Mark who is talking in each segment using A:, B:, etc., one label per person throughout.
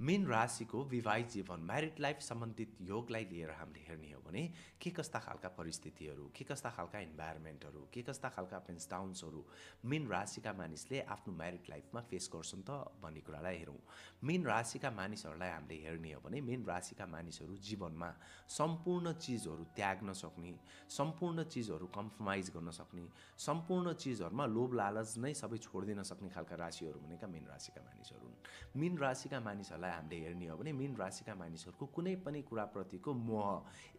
A: मीन राशिको विवाहित जीवन म्यारिड लाइफ सम्बन्धित योगलाई लिएर हामीले हेर्ने हो भने के कस्ता खालका परिस्थितिहरू, के कस्ता खालका इन्भाइरोमेन्टहरू, के कस्ता खालका अप्स डाउन्सहरू मीन राशिका मानिसले आफ्नो म्यारिड लाइफमा फेस गर्छन् त भन्ने कुरालाई हेरौँ। मीन राशिका मानिसहरूलाई हामीले हेर्ने हो भने मीन राशिका मानिसहरू जीवनमा सम्पूर्ण चिजहरू त्याग्न सक्ने, सम्पूर्ण चिजहरू कम्प्रोमाइज गर्न सक्ने, सम्पूर्ण चिजहरूमा लोभ लालच नै सबै छोडिदिन सक्ने खालका राशिहरू भनेका मीन राशिका मानिसहरू हुन्। मीन राशिका मानिसहरूलाई हामीले हेर्ने हो भने मीन राशिका मानिसहरूको कुनै पनि कुराप्रतिको मोह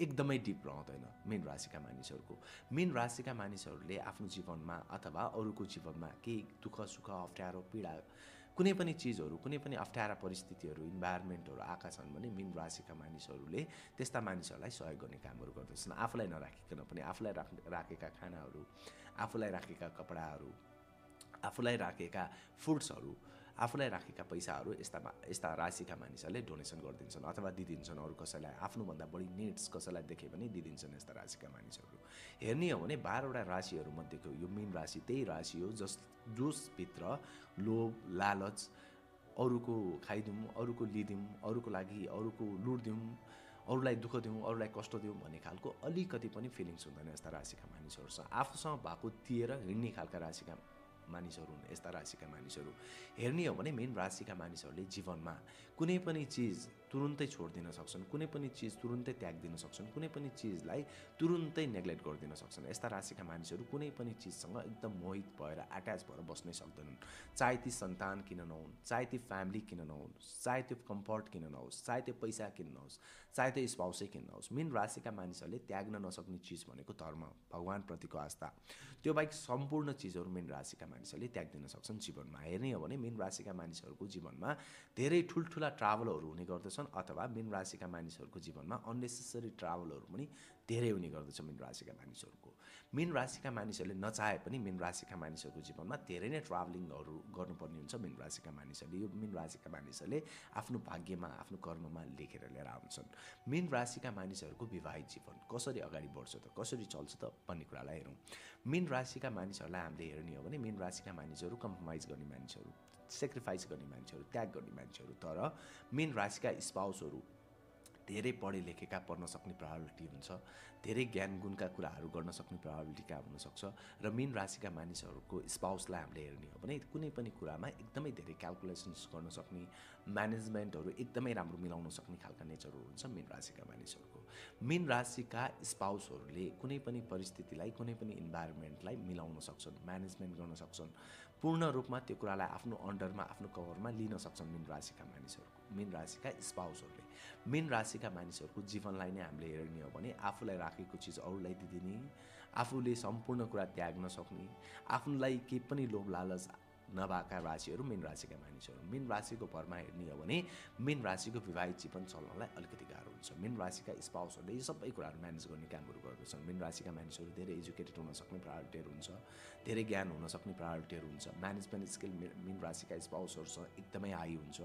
A: एकदमै डिप रहँदैन। मीन राशिका मानिसहरूको मीन राशिका मानिसहरूले आफ्नो जीवनमा अथवा अरूको जीवनमा केही दुःख सुख अप्ठ्यारो पीडा कुनै पनि चिजहरू, कुनै पनि अप्ठ्यारा परिस्थितिहरू, इन्भाइरोमेन्टहरू आएका छन् भने मीन राशिका मानिसहरूले त्यस्ता मानिसहरूलाई सहयोग गर्ने कामहरू गर्दछन्। आफूलाई नराखिकन पनि आफूलाई राखेका खानाहरू, आफूलाई राखेका कपडाहरू, आफूलाई राखेका फुड्सहरू, आफूलाई राखेका पैसाहरू यस्ता राशिका मानिसहरूले डोनेसन गरिदिन्छन् अथवा दिइदिन्छन्। अरू कसैलाई आफ्नोभन्दा बढी निड्स कसैलाई देखे पनि दिइदिन्छन् यस्ता राशिका मानिसहरू। हेर्ने हो भने 12वटा राशिहरूमध्येको यो मीन राशि त्यही राशि हो जसभित्र लोभ लालच, अरूको खाइदिउँ, अरूको लिदिउँ, अरूको लागि अरूको लुट्दिउँ, अरूलाई दुःख दिउँ, अरूलाई कष्ट दिउँ भन्ने खालको अलिकति पनि फिलिङ्स हुँदैन यस्ता राशिका मानिसहरूसँग। आफूसँग भएको दिएर हिँड्ने खालका राशिका मानिसहरू हुन् यस्ता राशिका मानिसहरू। हेर्ने हो भने मीन राशिका मानिसहरूले जीवनमा कुनै पनि चिज तुरुन्तै छोडिदिन सक्छन्, कुनै पनि चिज तुरुन्तै त्यागिदिन सक्छन्, कुनै पनि चिजलाई तुरुन्तै नेग्लेक्ट गरिदिन सक्छन्। यस्ता राशिका मानिसहरू कुनै पनि चिजसँग एकदम मोहित भएर अट्याच भएर बस्नै सक्दैनन्। चाहे ती सन्तान किन नहुन्, चाहे ती फ्यामिली किन नहुन्, चाहे त्यो कम्फर्ट किन नहोस्, चाहे त्यो पैसा किन नहोस्, चाहे त्यो स्पाउसै किन नहोस्। मीन राशिका मानिसहरूले त्याग्न नसक्ने चिज भनेको धर्म, भगवानप्रतिको आस्था, त्यो बाहेक सम्पूर्ण चिजहरू मीन राशिका मानिसहरूले त्याग्दिन सक्छन् जीवनमा। हेर्ने हो भने मीन राशिका मानिसहरूको जीवनमा धेरै ठुल्ठुला ट्राभलहरू हुने गर्दछन् अथवा मीन राशिका मानिसहरूको जीवनमा अननेसेसरी ट्राभलहरू पनि धेरै हुने गर्दछ मीन राशिका मानिसहरूको। मीन राशिका मानिसहरूले नचाहे पनि मीन राशिका मानिसहरूको जीवनमा धेरै नै ट्राभलिङहरू गर्नुपर्ने हुन्छ मीन राशिका मानिसहरूले। यो मीन राशिका मानिसहरूले आफ्नो भाग्यमा, आफ्नो कर्ममा लेखेर लिएर आउँछन्। मीन राशिका मानिसहरूको विवाहित जीवन कसरी अगाडि बढ्छ त, कसरी चल्छ त भन्ने कुरालाई हेरौँ। मीन राशिका मानिसहरूलाई हामीले हेर्ने हो भने मीन राशिका मानिसहरू कम्प्रोमाइज गर्ने मानिसहरू, सेक्रिफाइस गर्ने मानिसहरू, त्याग गर्ने मानिसहरू। तर मीन राशिका स्पाउसहरू धेरै पढे लेखेका पढ्न सक्ने प्रोबाबिलिटी हुन्छ, धेरै ज्ञान गुणका कुराहरू गर्न सक्ने प्रोबाबिलिटी कहाँ हुनसक्छ। र मीन राशिका मानिसहरूको स्पाउसलाई हामीले हेर्ने हो भने कुनै पनि कुरामा एकदमै धेरै क्यालकुलेसन्स गर्न सक्ने, म्यानेजमेन्टहरू एकदमै राम्रो मिलाउन सक्ने खालका नेचरहरू हुन्छ मीन राशिका मानिसहरूको। मीन राशिका स्पाउसहरूले कुनै पनि परिस्थितिलाई, कुनै पनि इन्भाइरोमेन्टलाई मिलाउन सक्छन्, म्यानेजमेन्ट गर्न सक्छन्, पूर्ण रूपमा त्यो कुरालाई आफ्नो अन्डरमा, आफ्नो कभरमा लिन सक्छन् मीन राशिका मानिसहरूको, मीन राशिका स्पाउसहरूले। मीन राशिका मानिसहरूको जीवनलाई नै हामीले हेर्ने हो भने आफूलाई राखेको चिज अरूलाई दिदिने, आफूले सम्पूर्ण कुरा त्याग्न सक्ने, आफ्नोलाई केही पनि लोभ लालच नभएका राशिहरू मीन राशिका मानिसहरू। मीन राशिको भरमा हेर्ने हो भने मीन राशिको विवाहित जीवन चल्नलाई अलिकति गाह्रो हुन्छ। मीन राशिका स्पाउसहरूले यी सबै कुराहरू म्यानेज गर्ने कामहरू गर्दछन्। मीन राशिका मानिसहरू धेरै एजुकेटेड हुन सक्ने प्रायोरिटीहरू हुन्छ, धेरै ज्ञान हुन सक्ने प्रायोरिटीहरू हुन्छ, म्यानेजमेन्ट स्किल मीन राशिका स्पाउसहरूसँग एकदमै हाई हुन्छ।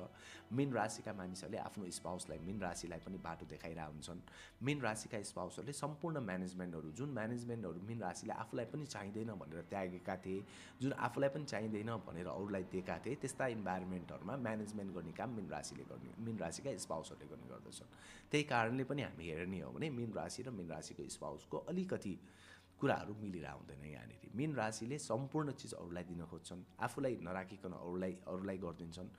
A: मीन राशिका मानिसहरूले आफ्नो स्पाउसलाई, मीन राशिलाई पनि बाटो देखाइरहेका हुन्छन्। मीन राशिका स्पाउसहरूले सम्पूर्ण म्यानेजमेन्टहरू, जुन म्यानेजमेन्टहरू मीन राशिले आफूलाई पनि चाहिँदैन भनेर त्यागेका थिए, जुन आफूलाई पनि चाहिँदैन भनेर अरूलाई दिएका थिए, त्यस्ता इन्भाइरोमेन्टहरूमा म्यानेजमेन्ट गर्ने काम मीन राशिले गर्ने, मीन राशिका स्पाउसहरूले गर्ने गर्दछन्। त्यही कारणले पनि हामी हेर्ने हो भने मीन राशि र मीन राशिको स्पाउसको अलिकति कुराहरू मिलेर आउँदैन यहाँनिर। मीन राशिले सम्पूर्ण चिज अरूलाई दिन खोज्छन्, आफूलाई नराखिकन अरूलाई गरिदिन्छन्,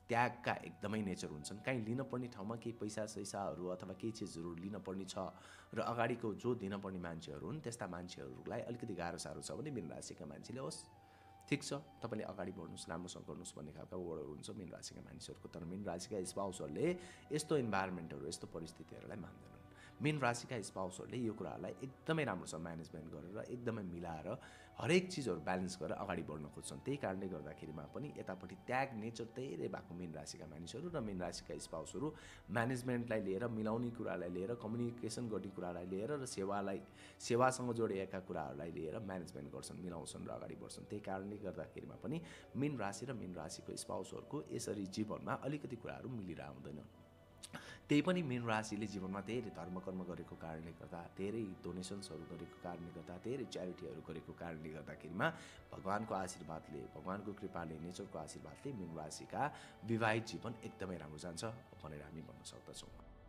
A: त्यागका एकदमै नेचर हुन्छन्। काहीँ लिनपर्ने ठाउँमा केही पैसा सैसाहरू अथवा केही चिजहरू लिनपर्ने छ र अगाडिको जो दिनपर्ने मान्छेहरू हुन् त्यस्ता मान्छेहरूलाई अलिकति गाह्रो साह्रो छ भने मीन राशिका मान्छेले होस् ठिक छ तपाईँले अगाडि बढ्नुहोस्, राम्रोसँग गर्नुहोस् भन्ने खालका वर्डहरू हुन्छ मीन राशिका मानिसहरूको। तर मीन राशिका स्पाउसहरूले यस्तो इन्भाइरोमेन्टहरू, यस्तो परिस्थितिहरूलाई मान्दैनन्। मीन राशिका स्पाउसहरूले यो कुराहरूलाई एकदमै राम्रोसँग म्यानेजमेन्ट गरेर, एकदमै मिलाएर, हरेक चिजहरू ब्यालेन्स गरेर अगाडि बढ्न खोज्छन्। त्यही कारणले गर्दाखेरिमा पनि यतापट्टि त्याग नेचर धेरै भएको मीन राशिका मानिसहरू र मीन राशिका स्पाउसहरू म्यानेजमेन्टलाई लिएर, मिलाउने कुरालाई लिएर, कम्युनिकेसन गर्ने कुरालाई लिएर र सेवासँग जोडिएका कुराहरूलाई लिएर म्यानेजमेन्ट गर्छन्, मिलाउँछन् र अगाडि बढ्छन्। त्यही कारणले गर्दाखेरिमा पनि मीन राशि र मीन राशिको स्पाउसहरूको यसरी जीवनमा अलिकति कुराहरू मिलेर आउँदैन। त्यही पनि मीन राशिले जीवनमा धेरै धर्मकर्म गरेको कारणले गर्दा, धेरै डोनेसन्सहरू गरेको कारणले गर्दा, धेरै च्यारिटीहरू गरेको कारणले गर्दाखेरिमा भगवानको आशीर्वादले, भगवानको कृपाले, नेचरको आशीर्वादले मीन राशिका विवाहित जीवन एकदमै राम्रो जान्छ भनेर हामी भन्न सक्दछौँ।